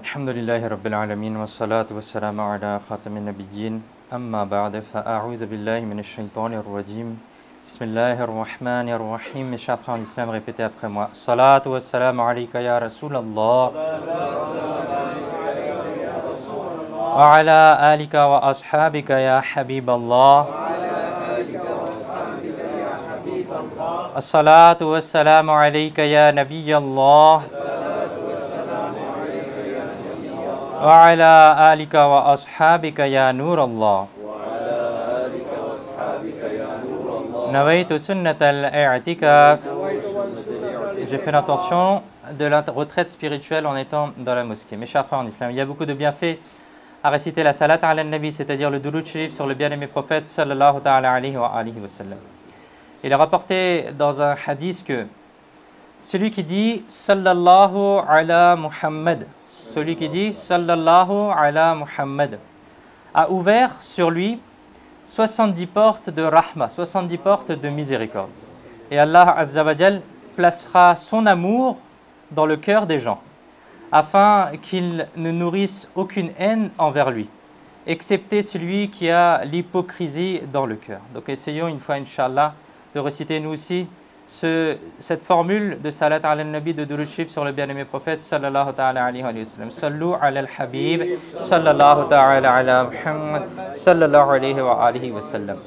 الحمد لله رب العالمين والصلاة والسلام على خاتم النبيين أما بعد فأعوذ بالله من الشيطان الرجيم بسم الله الرحمن الرحيم. Mes chers frères en islam, répétez après moi. Salat wa salam alayka ya Rasulallah wa ala alika wa ashabika ya Habiballah. As-salatu wa salam alayka ya Nabiyallah wa ala alika wa ashabika ya Nurallah. Nawaitu sunnat al-i'tikaf. J'ai fait l'intention de la retraite spirituelle en étant dans la mosquée. Mes chers frères en islam, il y a beaucoup de bienfaits à réciter la salat ala nabi, c'est-à-dire le durud sharif sur le bien-aimé prophète sallallahu ta'ala alayhi wa alihi wa sallam. Il est rapporté dans un hadith que celui qui dit sallallahu ala Muhammad, celui qui dit sallallahu ala Muhammad, a ouvert sur lui 70 portes de rahma, 70 portes de miséricorde. Et Allah Azza wa Jal placera son amour dans le cœur des gens, afin qu'ils ne nourrissent aucune haine envers lui, excepté celui qui a l'hypocrisie dans le cœur. Donc essayons une fois, Inch'Allah, de réciter nous aussi cette formule de salat ala nabi, de durud sharif sur le bien-aimé prophète sallallahu ta'ala alayhi wa sallam. Sallu ala al-habib sallallahu ta'ala ala Muhammad sallallahu alayhi wa alihi wa sallam.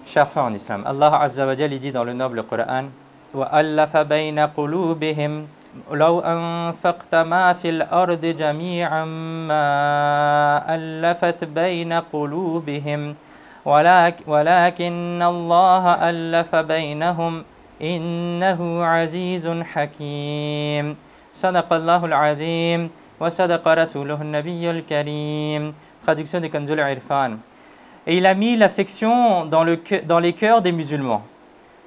Chers frères en islam, Allah Azza wa Jal dit dans le noble Coran: wa allafa bayna qulubihim law anfaqta ma fil ardi jami'an ma allafat bayna qulubihim walakin Allah allafa baynahum innahu azizun hakim. Sadaqallahu al-azim wa sadaqa rasuluhu an-nabiyyul karim. Traduction de Kanzul Irfan. Et il a mis l'affection dans les cœurs des musulmans.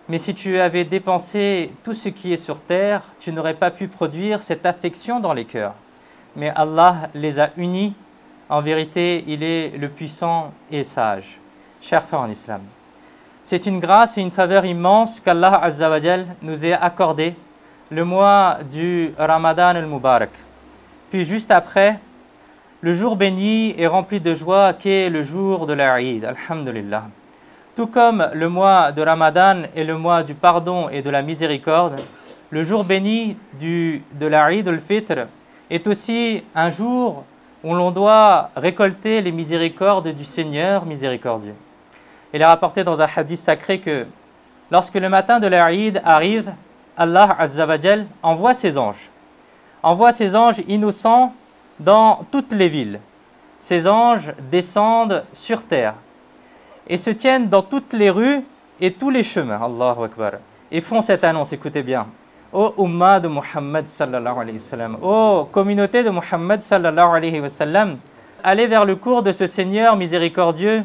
Mais si tu avais dépensé tout ce qui est sur terre, tu n'aurais pas pu produire cette affection dans les cœurs. Mais Allah les a unis. En vérité, il est le puissant et sage. Chers frères en islam, c'est une grâce et une faveur immense qu'Allah Azza wa Jal nous ait accordé le mois du Ramadan al-Mubarak. Puis juste après, le jour béni et rempli de joie qu'est le jour de la Eid, alhamdulillah. Tout comme le mois de Ramadan est le mois du pardon et de la miséricorde, le jour béni de la Eid al-Fitr est aussi un jour où l'on doit récolter les miséricordes du Seigneur miséricordieux. Il est rapporté dans un hadith sacré que lorsque le matin de la Eid arrive, Allah Azza wa Jal envoie ses anges innocents dans toutes les villes. Ces anges descendent sur terre et se tiennent dans toutes les rues et tous les chemins, Allahu Akbar, et font cette annonce, écoutez bien: ô Ummah de Muhammad sallallahu alayhi wa sallam, ô communauté de Muhammad sallallahu alayhi wa sallam, allez vers le cours de ce Seigneur miséricordieux,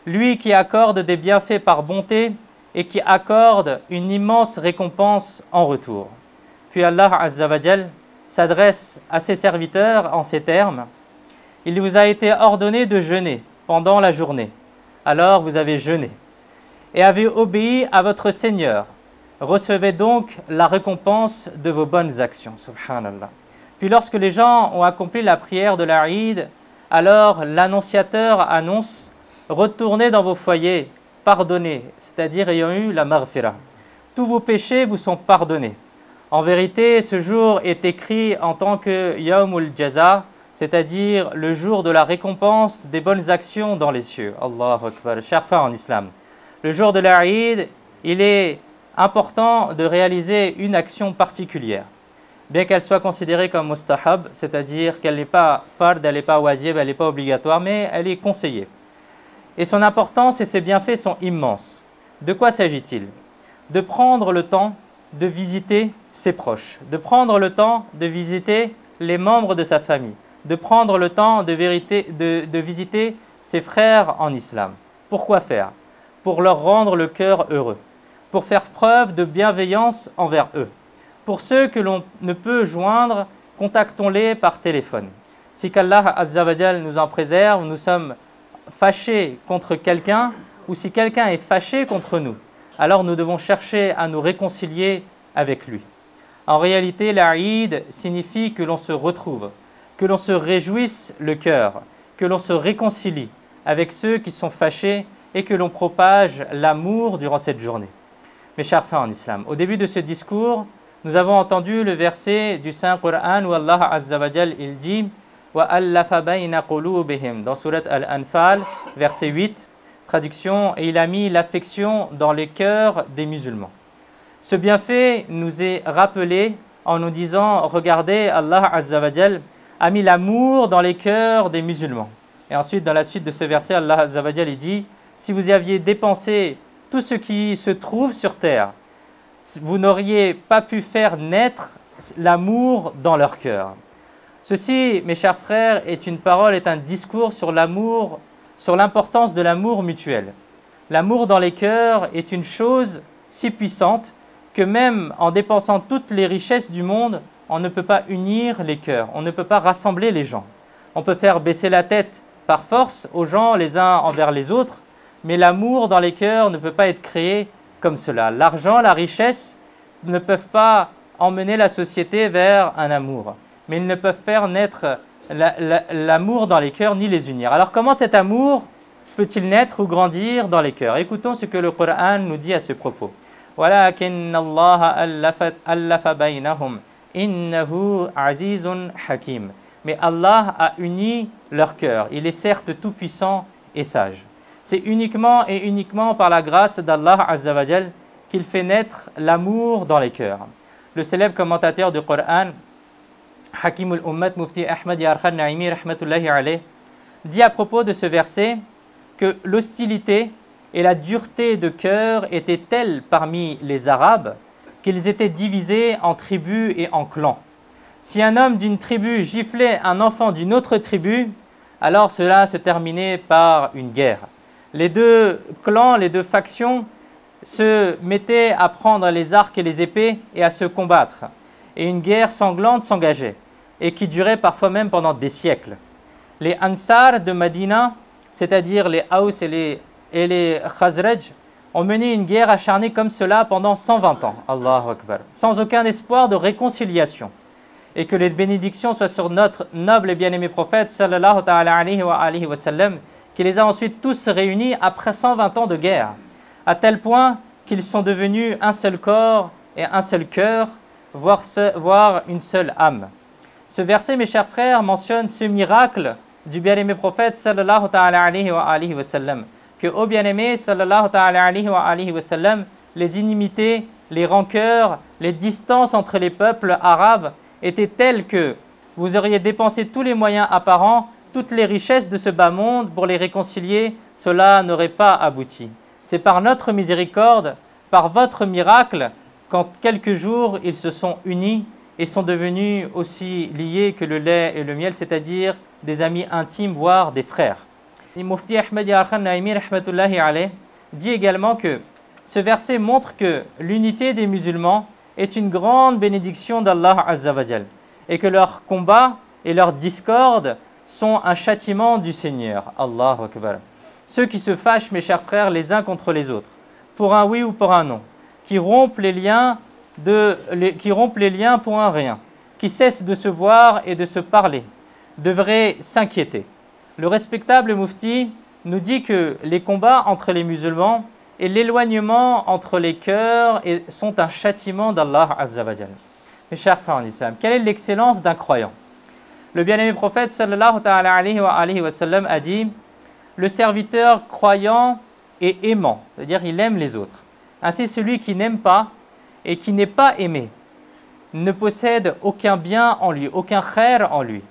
lui qui accorde des bienfaits par bonté et qui accorde une immense récompense en retour. Puis Allah Azza wa Jal s'adresse à ses serviteurs en ces termes: il vous a été ordonné de jeûner pendant la journée, alors vous avez jeûné et avez obéi à votre Seigneur. Recevez donc la récompense de vos bonnes actions. Subhanallah. Puis lorsque les gens ont accompli la prière de la Eid, alors l'annonciateur annonce: retournez dans vos foyers, pardonnez, c'est-à-dire ayant eu la maghfira. Tous vos péchés vous sont pardonnés. En vérité, ce jour est écrit en tant que Yawmul Jaza, c'est-à-dire le jour de la récompense des bonnes actions dans les cieux. Allahu Akbar. Chers frères en islam, le jour de la Eid, il est important de réaliser une action particulière. Bien qu'elle soit considérée comme mustahab, c'est-à-dire qu'elle n'est pas fard, elle n'est pas wajib, elle n'est pas obligatoire, mais elle est conseillée. Et son importance et ses bienfaits sont immenses. De quoi s'agit-il? De prendre le temps de visiter ses proches, de prendre le temps de visiter les membres de sa famille, de prendre le temps de visiter ses frères en islam. Pourquoi faire? Pour leur rendre le cœur heureux, pour faire preuve de bienveillance envers eux. Pour ceux que l'on ne peut joindre, contactons-les par téléphone. Si qu'Allah Azza wa Jal nous en préserve, nous sommes fâchés contre quelqu'un, ou si quelqu'un est fâché contre nous, alors nous devons chercher à nous réconcilier avec lui. En réalité, la Eid signifie que l'on se retrouve. que l'on se réjouisse le cœur, que l'on se réconcilie avec ceux qui sont fâchés et que l'on propage l'amour durant cette journée. Mes chers frères en islam, au début de ce discours, nous avons entendu le verset du Saint-Coran où Allah Azza wa Jal il dit وَأَلَّفَ بَيْنَ قُلُوبِهِمْ dans Surat Al-Anfal, verset 8, traduction, et il a mis l'affection dans les cœurs des musulmans. Ce bienfait nous est rappelé en nous disant, regardez, Allah Azza wa Jal a mis l'amour dans les cœurs des musulmans. Et ensuite, dans la suite de ce verset, Allah Azza wa Jal il dit, si vous y aviez dépensé tout ce qui se trouve sur terre, vous n'auriez pas pu faire naître l'amour dans leur cœur. Ceci, mes chers frères, est une parole, est un discours sur l'amour, sur l'importance de l'amour mutuel. L'amour dans les cœurs est une chose si puissante que même en dépensant toutes les richesses du monde, on ne peut pas unir les cœurs, on ne peut pas rassembler les gens. On peut faire baisser la tête par force aux gens les uns envers les autres, mais l'amour dans les cœurs ne peut pas être créé comme cela. L'argent, la richesse ne peuvent pas emmener la société vers un amour, mais ils ne peuvent faire naître l'amour dans les cœurs ni les unir. Alors comment cet amour peut-il naître ou grandir dans les cœurs? Écoutons ce que le Coran nous dit à ce propos. وَلَكِنَّ اللَّهَ أَلَّفَ بَيْنَهُمْ إِنَّهُ عَزِيزٌ حَكِيمٌ. Mais Allah a uni leur cœur. Il est certes tout-puissant et sage. C'est uniquement et uniquement par la grâce d'Allah Azza wa Jal qu'il fait naître l'amour dans les cœurs. Le célèbre commentateur du Coran, Hakim al-Ummat Mufti Ahmad Yarkhan Naimi rahmatullahi alayh, dit à propos de ce verset que l'hostilité et la dureté de cœur étaient telles parmi les Arabes qu'ils étaient divisés en tribus et en clans. Si un homme d'une tribu giflait un enfant d'une autre tribu, alors cela se terminait par une guerre. Les deux clans, les deux factions se mettaient à prendre les arcs et les épées et à se combattre. Et une guerre sanglante s'engageait et qui durait parfois même pendant des siècles. Les Ansar de Madina, c'est-à-dire les Haus et les Khazraj, ont mené une guerre acharnée comme cela pendant 120 ans, Allahu Akbar, sans aucun espoir de réconciliation. Et que les bénédictions soient sur notre noble et bien-aimé prophète, sallallahu ta'ala alayhi wa sallam, qui les a ensuite tous réunis après 120 ans de guerre, à tel point qu'ils sont devenus un seul corps et un seul cœur, voire une seule âme. Ce verset, mes chers frères, mentionne ce miracle du bien-aimé prophète, sallallahu ta'ala alayhi wa sallam, que au bien-aimé, sallallahu ta'ala alayhi wa sallam, les inimitiés, les rancœurs, les distances entre les peuples arabes étaient telles que vous auriez dépensé tous les moyens apparents, toutes les richesses de ce bas monde pour les réconcilier, cela n'aurait pas abouti. C'est par notre miséricorde, par votre miracle, qu'en quelques jours, ils se sont unis et sont devenus aussi liés que le lait et le miel, c'est-à-dire des amis intimes, voire des frères. Et Mufti Ahmad Yarkhan Naimi rahmatullahi alayh dit également que ce verset montre que l'unité des musulmans est une grande bénédiction d'Allah Azza wa Jal et que leurs combats et leurs discordes sont un châtiment du Seigneur. Allahu Akbar. Ceux qui se fâchent, mes chers frères, les uns contre les autres, pour un oui ou pour un non, qui rompent les liens pour un rien, qui cessent de se voir et de se parler, devraient s'inquiéter. Le respectable Mufti nous dit que les combats entre les musulmans et l'éloignement entre les cœurs sont un châtiment d'Allah Azza wa Jal. Mes chers frères en islam, quelle est l'excellence d'un croyant? Le bien-aimé prophète sallallahu ta'ala alayhi wa sallam a dit: le serviteur croyant est aimant, c'est-à-dire il aime les autres. Ainsi celui qui n'aime pas et qui n'est pas aimé ne possède aucun bien en lui, aucun khair en lui.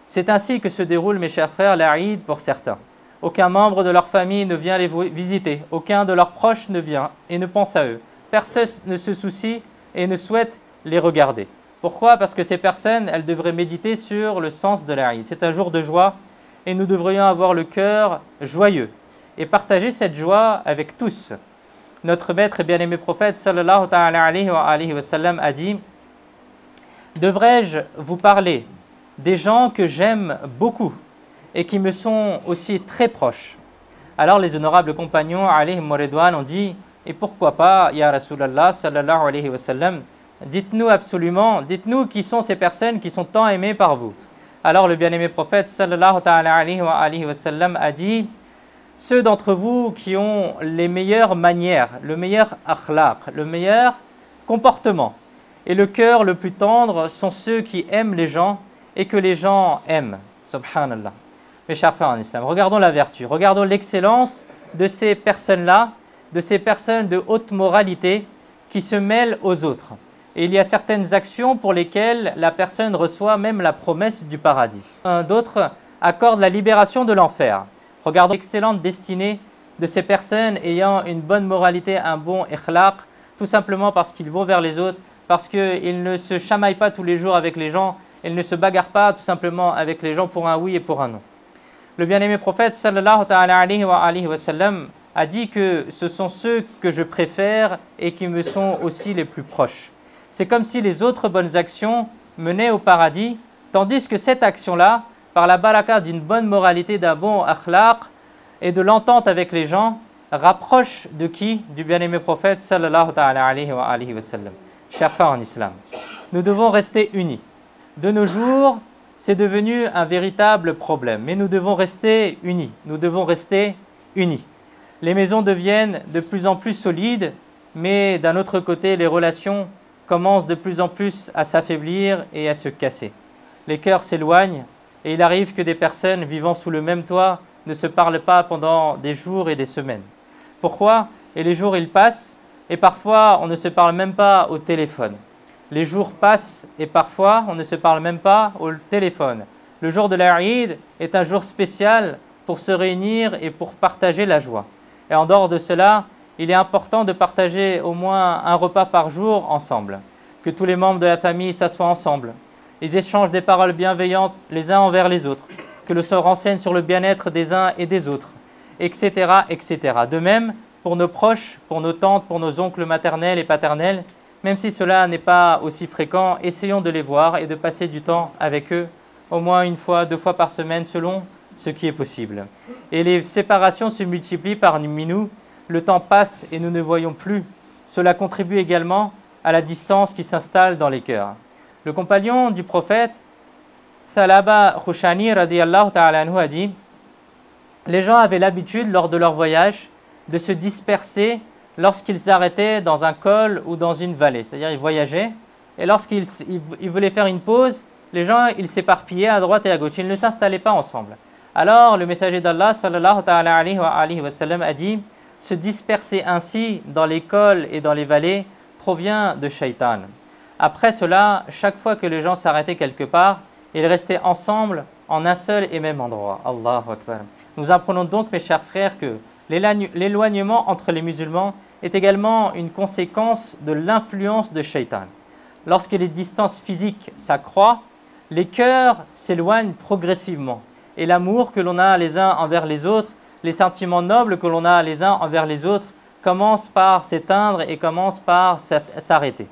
C'est ainsi que se déroule, mes chers frères, l'Aïd pour certains. Aucun membre de leur famille ne vient les visiter, aucun de leurs proches ne vient et ne pense à eux. Personne ne se soucie et ne souhaite les regarder. Pourquoi? Parce que ces personnes, elles devraient méditer sur le sens de l'Aïd. C'est un jour de joie et nous devrions avoir le cœur joyeux et partager cette joie avec tous. Notre maître et bien-aimé prophète sallallahu ta'ala alayhi wa sallam a dit: devrais-je vous parler des gens que j'aime beaucoup et qui me sont aussi très proches? Alors les honorables compagnons alayhim wa ridwan ont dit: et pourquoi pas, ya Rasulallah sallallahu alayhi wa sallam, dites-nous absolument, dites-nous qui sont ces personnes qui sont tant aimées par vous. Alors le bien-aimé prophète sallallahu alayhi wa sallam a dit: ceux d'entre vous qui ont les meilleures manières, le meilleur akhlaq, le meilleur comportement et le cœur le plus tendre sont ceux qui aiment les gens et que les gens aiment. Subhanallah. Mes chers frères en islam, regardons la vertu, regardons l'excellence de ces personnes-là, de ces personnes de haute moralité qui se mêlent aux autres. Et il y a certaines actions pour lesquelles la personne reçoit même la promesse du paradis. D'autres accordent la libération de l'enfer. Regardons l'excellente destinée de ces personnes ayant une bonne moralité, un bon ikhlaq, tout simplement parce qu'ils vont vers les autres, parce qu'ils ne se chamaillent pas tous les jours avec les gens, ils ne se bagarrent pas tout simplement avec les gens pour un oui et pour un non. Le bien-aimé prophète sallallahu alayhi wa sallam a dit que ce sont ceux que je préfère et qui me sont aussi les plus proches. C'est comme si les autres bonnes actions menaient au paradis, tandis que cette action-là, par la baraka d'une bonne moralité, d'un bon akhlaq et de l'entente avec les gens, rapproche de qui? Du bien-aimé prophète sallallahu alayhi wa sallam. Chers frères en islam, nous devons rester unis. De nos jours, c'est devenu un véritable problème, mais nous devons rester unis. Nous devons rester unis. Les maisons deviennent de plus en plus solides, mais d'un autre côté, les relations commencent de plus en plus à s'affaiblir et à se casser. Les cœurs s'éloignent et il arrive que des personnes vivant sous le même toit ne se parlent pas pendant des jours et des semaines. Pourquoi? Et les jours, ils passent et parfois, on ne se parle même pas au téléphone. Les jours passent et parfois, on ne se parle même pas au téléphone. Le jour de l'Aïd est un jour spécial pour se réunir et pour partager la joie. Et en dehors de cela, il est important de partager au moins un repas par jour ensemble, que tous les membres de la famille s'assoient ensemble. Ils échangent des paroles bienveillantes les uns envers les autres, que le sort renseigne sur le bien-être des uns et des autres, etc., etc. De même, pour nos proches, pour nos tantes, pour nos oncles maternels et paternels, même si cela n'est pas aussi fréquent, essayons de les voir et de passer du temps avec eux, au moins une fois, 2 fois par semaine, selon ce qui est possible. Et les séparations se multiplient parmi nous, le temps passe et nous ne voyons plus. Cela contribue également à la distance qui s'installe dans les cœurs. Le compagnon du prophète, Salaba Khushani radiyallahu ta'ala anhu, a dit: les gens avaient l'habitude lors de leur voyage de se disperser lorsqu'ils s'arrêtaient dans un col ou dans une vallée. C'est-à-dire ils voyageaient et lorsqu'ils voulaient faire une pause, les gens ils s'éparpillaient à droite et à gauche. Ils ne s'installaient pas ensemble. Alors le messager d'Allah sallallahu alayhi wa sallam a dit: se disperser ainsi dans les cols et dans les vallées provient de Shaitan. Après cela, chaque fois que les gens s'arrêtaient quelque part, ils restaient ensemble en un seul et même endroit. Allahu Akbar. Nous apprenons donc, mes chers frères, que l'éloignement entre les musulmans est également une conséquence de l'influence de Shaitan. Lorsque les distances physiques s'accroissent, les cœurs s'éloignent progressivement et l'amour que l'on a les uns envers les autres, les sentiments nobles que l'on a les uns envers les autres commencent par s'éteindre et commencent par s'arrêter.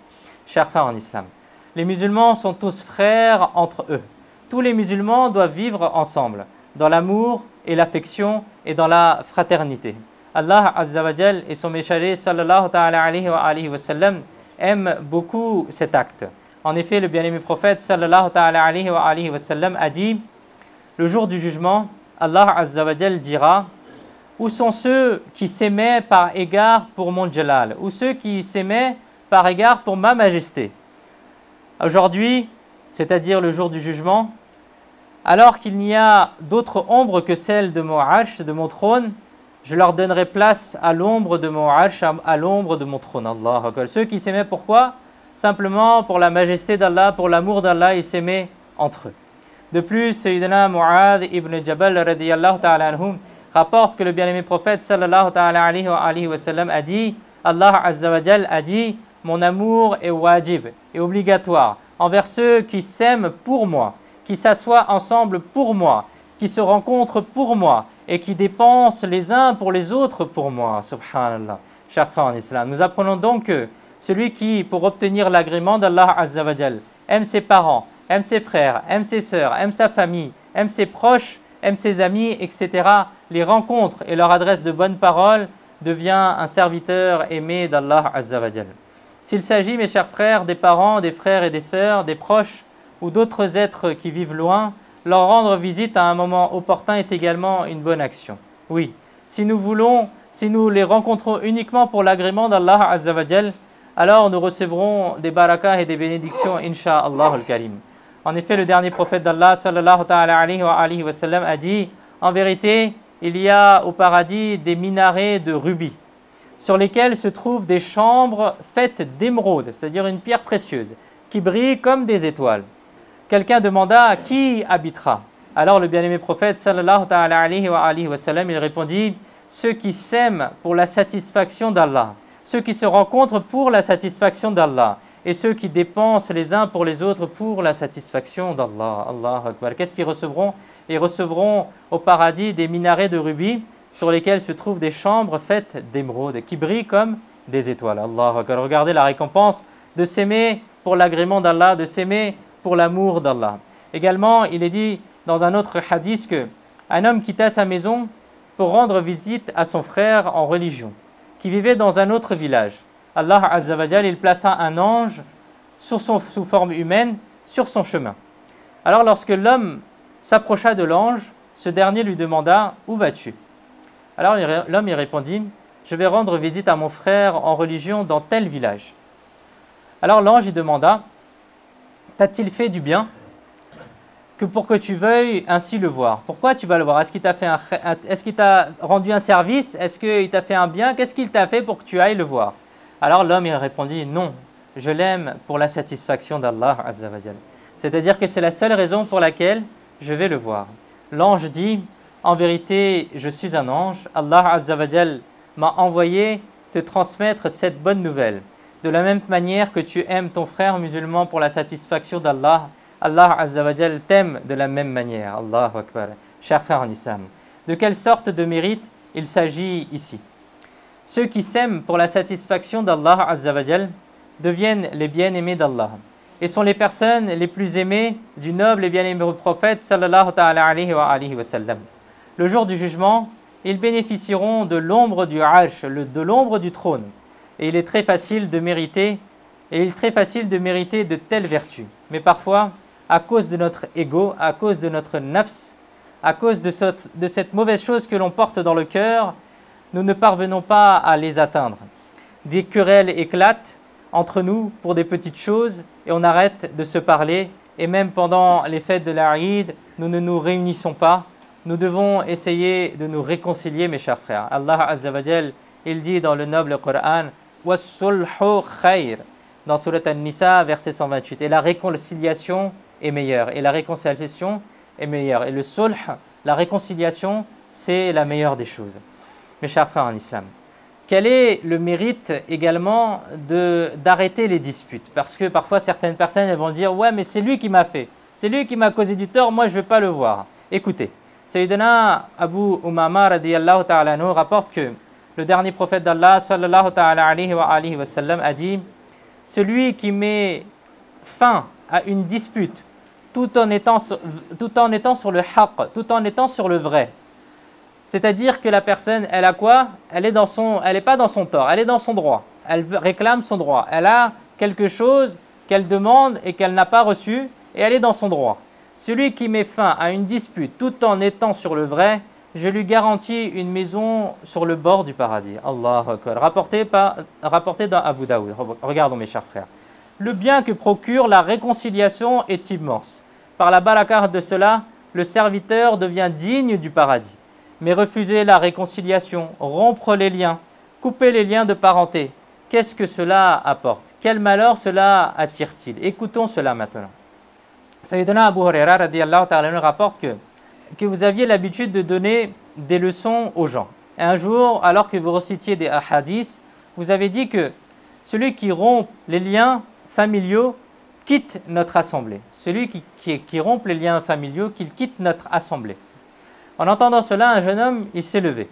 Chers frères en islam, les musulmans sont tous frères entre eux. Tous les musulmans doivent vivre ensemble, dans l'amour et l'affection et dans la fraternité. Allah Azza wa Jal et son messager sallallahu alayhi wa sallam aiment beaucoup cet acte. En effet, le bien-aimé prophète sallallahu alayhi wa sallam a dit: le jour du jugement, Allah Azza wa Jal dira: où sont ceux qui s'aimaient par égard pour mon Jalal, ou ceux qui s'aimaient par égard pour ma majesté? Aujourd'hui, c'est-à-dire le jour du jugement, alors qu'il n'y a d'autre ombre que celle de mon arsh, de mon trône, je leur donnerai place à l'ombre de mon arsh, à l'ombre de mon trône. Allah Akbar. Ceux qui s'aimaient pourquoi? Simplement pour la majesté d'Allah, pour l'amour d'Allah, ils s'aimaient entre eux. De plus, Sayyidina Mu'adh ibn Jabal radiyallahu ta'ala anhum rapporte que le bien-aimé prophète sallallahu alayhi wa sallam a dit: Allah Azza wa Jal a dit: mon amour est wajib, est obligatoire envers ceux qui s'aiment pour moi, qui s'assoient ensemble pour moi, qui se rencontrent pour moi et qui dépensent les uns pour les autres pour moi. Subhanallah. Chers frères en islam, nous apprenons donc que celui qui, pour obtenir l'agrément d'Allah Azza wa Jal, aime ses parents, aime ses frères, aime ses sœurs, aime sa famille, aime ses proches, aime ses amis, etc., les rencontre et leur adresse de bonnes paroles, devient un serviteur aimé d'Allah Azza wa Jal. S'il s'agit, mes chers frères, des parents, des frères et des sœurs, des proches ou d'autres êtres qui vivent loin, leur rendre visite à un moment opportun est également une bonne action. Oui, si nous les rencontrons uniquement pour l'agrément d'Allah Azza wa Jal, alors nous recevrons des barakas et des bénédictions, Inch'Allah al-Karim. En effet, le dernier prophète d'Allah, sallallahu ta'ala alayhi wa sallam, a dit, en vérité, il y a au paradis des minarets de rubis, sur lesquels se trouvent des chambres faites d'émeraude, c'est-à-dire une pierre précieuse, qui brille comme des étoiles. Quelqu'un demanda, qui habitera? Alors le bien-aimé prophète, sallallahu ta'ala alayhi wa sallam, il répondit, ceux qui s'aiment pour la satisfaction d'Allah, ceux qui se rencontrent pour la satisfaction d'Allah, et ceux qui dépensent les uns pour les autres pour la satisfaction d'Allah. Allahu Akbar. Qu'est-ce qu'ils recevront? Ils recevront au paradis des minarets de rubis sur lesquels se trouvent des chambres faites d'émeraude qui brillent comme des étoiles. Allahu Akbar. Regardez la récompense de s'aimer pour l'agrément d'Allah, de s'aimer pour l'amour d'Allah. Également, il est dit dans un autre hadith qu'un homme quitta sa maison pour rendre visite à son frère en religion, qui vivait dans un autre village. Allah Azza wa Jal, il plaça un ange sous forme humaine sur son chemin. Alors lorsque l'homme s'approcha de l'ange, ce dernier lui demanda « Où vas-tu » Alors l'homme y répondit « Je vais rendre visite à mon frère en religion dans tel village. » Alors l'ange y demanda « T'a-t-il fait du bien que pour que tu veuilles ainsi le voir? Pourquoi tu vas le voir? Est-ce qu'il t'a rendu un service? Est-ce qu'il t'a fait un bien? Qu'est-ce qu'il t'a fait pour que tu ailles le voir ?» Alors l'homme il répondit « Non, je l'aime pour la satisfaction d'Allah Azza wa Jal. » C'est-à-dire que c'est la seule raison pour laquelle je vais le voir. L'ange dit « En vérité, je suis un ange. Allah Azza wa Jal m'a envoyé te transmettre cette bonne nouvelle. De la même manière que tu aimes ton frère musulman pour la satisfaction d'Allah, Allah Azza wa Jal t'aime de la même manière. Allahu Akbar. » Chers frères en islam, de quelle sorte de mérite il s'agit ici? Ceux qui s'aiment pour la satisfaction d'Allah Azza wa Jal deviennent les bien-aimés d'Allah et sont les personnes les plus aimées du noble et bien-aimé prophète sallallahu ta'ala alayhi wa sallam. Le jour du jugement, ils bénéficieront de l'ombre du arsh, de l'ombre du trône. Et il est très facile de mériter, de telles vertus. Mais parfois, à cause de notre ego, à cause de notre nafs, à cause de cette mauvaise chose que l'on porte dans le cœur, nous ne parvenons pas à les atteindre. Des querelles éclatent entre nous pour des petites choses et on arrête de se parler. Et même pendant les fêtes de l'Aïd, nous ne nous réunissons pas. Nous devons essayer de nous réconcilier, mes chers frères. Allah Azza wa Jal, il dit dans le noble Coran « Wassulhu khayr » dans Surat An-Nisa, verset 128. Et la réconciliation est meilleure. Et la réconciliation est meilleure. Et le sulh, la réconciliation, c'est la meilleure des choses. Mes chers frères en islam, quel est le mérite également d'arrêter les disputes? Parce que parfois certaines personnes elles vont dire « Ouais, mais c'est lui qui m'a fait, c'est lui qui m'a causé du tort, moi je ne vais pas le voir. » Écoutez, Sayyidina Abu Umama radiyallahu ta'ala anhu rapporte que le dernier prophète d'Allah sallallahu ta'ala alayhi wa sallam a dit « Celui qui met fin à une dispute tout en étant sur le haqq, tout en étant sur le vrai. » C'est-à-dire que la personne, elle a quoi? Elle n'est pas dans son tort, elle est dans son droit. Elle réclame son droit. Elle a quelque chose qu'elle demande et qu'elle n'a pas reçu et elle est dans son droit. Celui qui met fin à une dispute tout en étant sur le vrai, je lui garantis une maison sur le bord du paradis. Allahu Akbar. Rapporté dans Abu Daoud. Regardons mes chers frères. Le bien que procure la réconciliation est immense. Par la barakah de cela, le serviteur devient digne du paradis. Mais refuser la réconciliation, rompre les liens, couper les liens de parenté, qu'est-ce que cela apporte? Quel malheur cela attire-t-il? Écoutons cela maintenant. Sayyidina Abu Huraira radiyallahu ta'ala rapporte que vous aviez l'habitude de donner des leçons aux gens. Et un jour, alors que vous recitiez des hadiths, vous avez dit que celui qui rompt les liens familiaux quitte notre assemblée. Celui qui rompt les liens familiaux, qu'il quitte notre assemblée. En entendant cela, un jeune homme, il s'est levé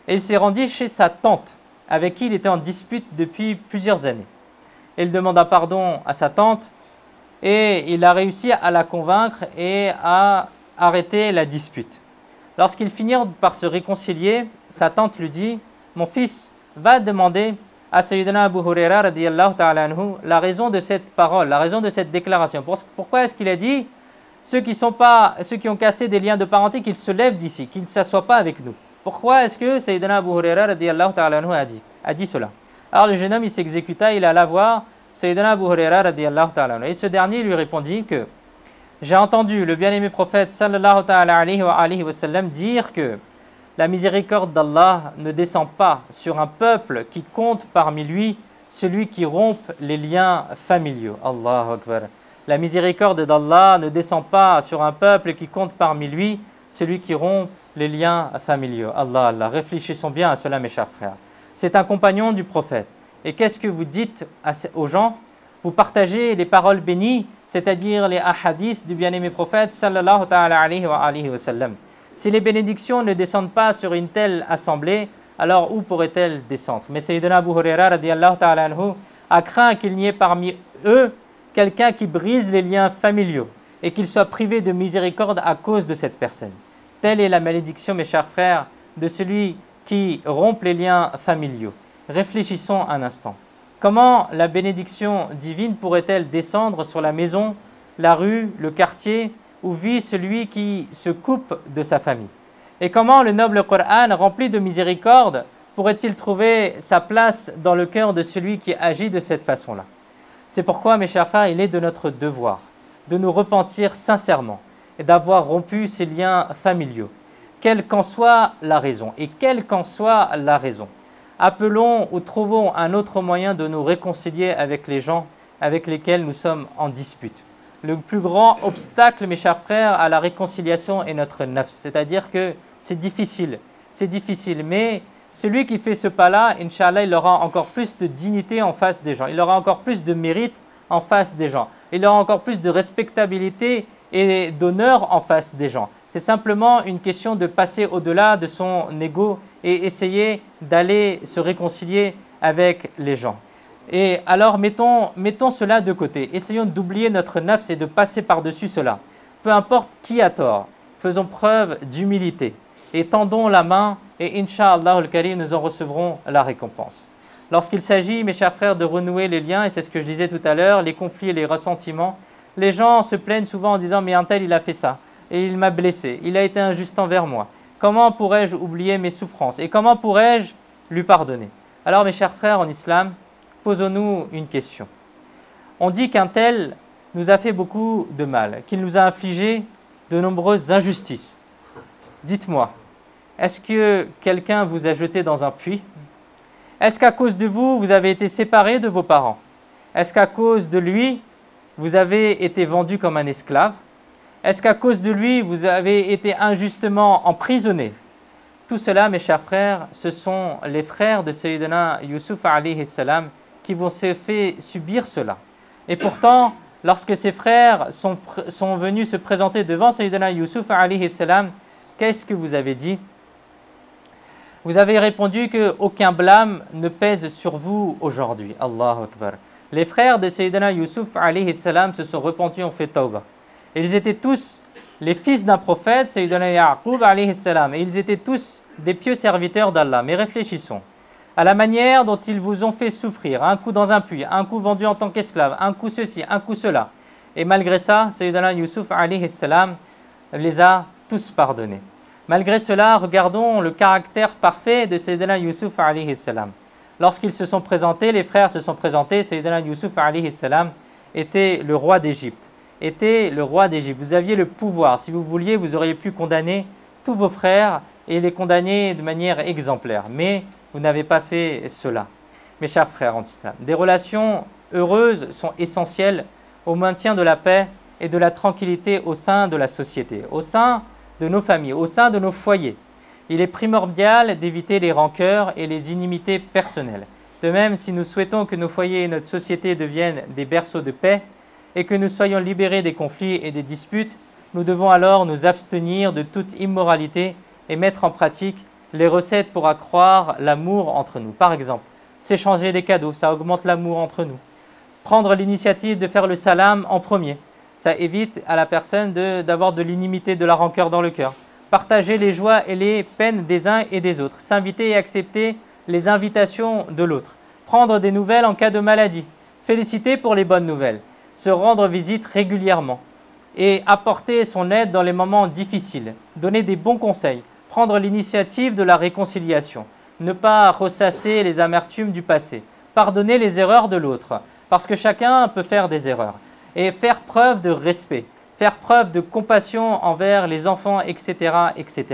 et il s'est rendu chez sa tante avec qui il était en dispute depuis plusieurs années. Il demanda pardon à sa tante et il a réussi à la convaincre et à arrêter la dispute. Lorsqu'ils finirent par se réconcilier, sa tante lui dit « Mon fils, va demander à Sayyidina Abu Huraira radiyallahu ta'ala anhu la raison de cette parole, la raison de cette déclaration. Pourquoi est-ce qu'il a dit ceux qui ont cassé des liens de parenté, qu'ils se lèvent d'ici, qu'ils ne s'assoient pas avec nous. Pourquoi est-ce que Sayyidina Abu Huraira radiyallahu ta'ala anhu a dit cela? Alors le jeune homme, il s'exécuta, il alla voir Sayyidina Abu Huraira radiyallahu ta'ala anhu. Et ce dernier lui répondit que j'ai entendu le bien-aimé prophète sallallahu ta'ala alayhi wa sallam dire que la miséricorde d'Allah ne descend pas sur un peuple qui compte parmi lui celui qui rompt les liens familiaux. Allahu Akbar. La miséricorde d'Allah ne descend pas sur un peuple qui compte parmi lui celui qui rompt les liens familiaux. Allah, Allah. Réfléchissons bien à cela, mes chers frères. C'est un compagnon du prophète. Et qu'est-ce que vous dites aux gens? Vous partagez les paroles bénies, c'est-à-dire les ahadiths du bien-aimé prophète sallallahu ta'ala alayhi wa sallam. Si les bénédictions ne descendent pas sur une telle assemblée, alors où pourraient-elles descendre? Mais Sayyidina Abu Huraira radiyallahu ta'ala anhu a craint qu'il n'y ait parmi eux quelqu'un qui brise les liens familiaux et qu'il soit privé de miséricorde à cause de cette personne. Telle est la malédiction, mes chers frères, de celui qui rompt les liens familiaux. Réfléchissons un instant. Comment la bénédiction divine pourrait-elle descendre sur la maison, la rue, le quartier où vit celui qui se coupe de sa famille? Et comment le noble Coran, rempli de miséricorde, pourrait-il trouver sa place dans le cœur de celui qui agit de cette façon-là? C'est pourquoi, mes chers frères, il est de notre devoir de nous repentir sincèrement et d'avoir rompu ces liens familiaux, quelle qu'en soit la raison. Et quelle qu'en soit la raison, appelons ou trouvons un autre moyen de nous réconcilier avec les gens avec lesquels nous sommes en dispute. Le plus grand obstacle, mes chers frères, à la réconciliation est notre nafs, c'est-à-dire que c'est difficile, mais celui qui fait ce pas-là, Inch'Allah, il aura encore plus de dignité en face des gens, il aura encore plus de mérite en face des gens, il aura encore plus de respectabilité et d'honneur en face des gens. C'est simplement une question de passer au-delà de son ego et essayer d'aller se réconcilier avec les gens. Et alors mettons cela de côté, essayons d'oublier notre nafs et de passer par-dessus cela. Peu importe qui a tort, faisons preuve d'humilité et tendons la main et Inch'Allah al-Karim, nous en recevrons la récompense. Lorsqu'il s'agit, mes chers frères, de renouer les liens, et c'est ce que je disais tout à l'heure, les conflits et les ressentiments, les gens se plaignent souvent en disant « mais un tel il a fait ça, et il m'a blessé, il a été injuste envers moi. Comment pourrais-je oublier mes souffrances et comment pourrais-je lui pardonner ?» Alors mes chers frères en islam, posons-nous une question. On dit qu'un tel nous a fait beaucoup de mal, qu'il nous a infligé de nombreuses injustices. Dites-moi, est-ce que quelqu'un vous a jeté dans un puits? Est-ce qu'à cause de vous, vous avez été séparés de vos parents? Est-ce qu'à cause de lui, vous avez été vendu comme un esclave? Est-ce qu'à cause de lui, vous avez été injustement emprisonné? Tout cela, mes chers frères, ce sont les frères de Sayyidina Yusuf alayhi salam qui vont se faire subir cela. Et pourtant, lorsque ces frères sont venus se présenter devant Sayyidina Yusuf alayhi salam, qu'est-ce que vous avez dit? Vous avez répondu qu'aucun blâme ne pèse sur vous aujourd'hui. Allahu Akbar. Les frères de Sayyidina Yusuf alayhi salam se sont repentis, ont fait tawbah. Et ils étaient tous les fils d'un prophète, Sayyidina Yaqub alayhi salam. Et ils étaient tous des pieux serviteurs d'Allah. Mais réfléchissons à la manière dont ils vous ont fait souffrir. Un coup dans un puits, un coup vendu en tant qu'esclave, un coup ceci, un coup cela. Et malgré ça, Sayyidina Yusuf alayhi salam les a tous pardonnés. Malgré cela, regardons le caractère parfait de Sayyidina Yusuf alayhi salam. Lorsqu'ils se sont présentés, les frères se sont présentés, Sayyidina Yusuf alayhi salam était le roi d'Égypte. Vous aviez le pouvoir. Si vous vouliez, vous auriez pu condamner tous vos frères et les condamner de manière exemplaire. Mais vous n'avez pas fait cela. Mes chers frères en islam, des relations heureuses sont essentielles au maintien de la paix et de la tranquillité au sein de la société, au sein de nos familles, au sein de nos foyers. Il est primordial d'éviter les rancœurs et les inimités personnelles. De même, si nous souhaitons que nos foyers et notre société deviennent des berceaux de paix et que nous soyons libérés des conflits et des disputes, nous devons alors nous abstenir de toute immoralité et mettre en pratique les recettes pour accroître l'amour entre nous. Par exemple, s'échanger des cadeaux, ça augmente l'amour entre nous. Prendre l'initiative de faire le salam en premier, ça évite à la personne d'avoir de l'inimité, de la rancœur dans le cœur. Partager les joies et les peines des uns et des autres. S'inviter et accepter les invitations de l'autre. Prendre des nouvelles en cas de maladie. Féliciter pour les bonnes nouvelles. Se rendre visite régulièrement. et apporter son aide dans les moments difficiles, donner des bons conseils, prendre l'initiative de la réconciliation, ne pas ressasser les amertumes du passé, pardonner les erreurs de l'autre, parce que chacun peut faire des erreurs, et faire preuve de respect, faire preuve de compassion envers les enfants, etc., etc.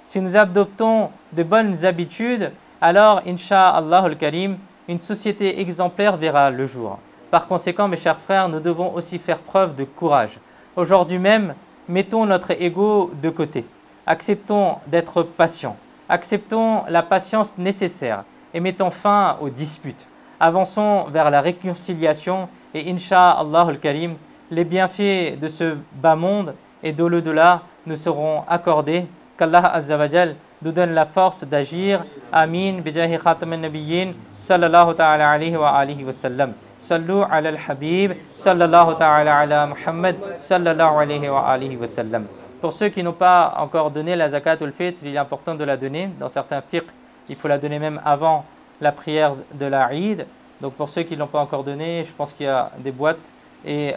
Si nous adoptons de bonnes habitudes, alors, Inch'Allah al-Karim, une société exemplaire verra le jour. Par conséquent, mes chers frères, nous devons aussi faire preuve de courage. Aujourd'hui même, mettons notre ego de côté. Acceptons d'être patients. Acceptons la patience nécessaire et mettons fin aux disputes. Avançons vers la réconciliation et Inch'Allah al-Karim, les bienfaits de ce bas monde et de l'au-delà nous seront accordés. Qu'Allah Azza wa Jal nous donne la force d'agir. Amin. Bijahi khatam al-nabiyyin sallallahu ta'ala alayhi wa alihi wa sallam. Sallu ala al-habib sallallahu ta'ala ala Muhammad sallallahu alayhi wa alihi wa sallam. Pour ceux qui n'ont pas encore donné la zakat ou le fitr, il est important de la donner. Dans certains fiqh, il faut la donner même avant la prière de la Eid. Donc pour ceux qui ne l'ont pas encore donné, je pense qu'il y a des boîtes. Et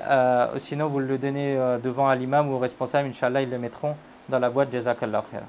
sinon, vous le donnez devant l'imam ou au responsable, Inch'Allah, ils le mettront dans la boîte. Jazakallah khair.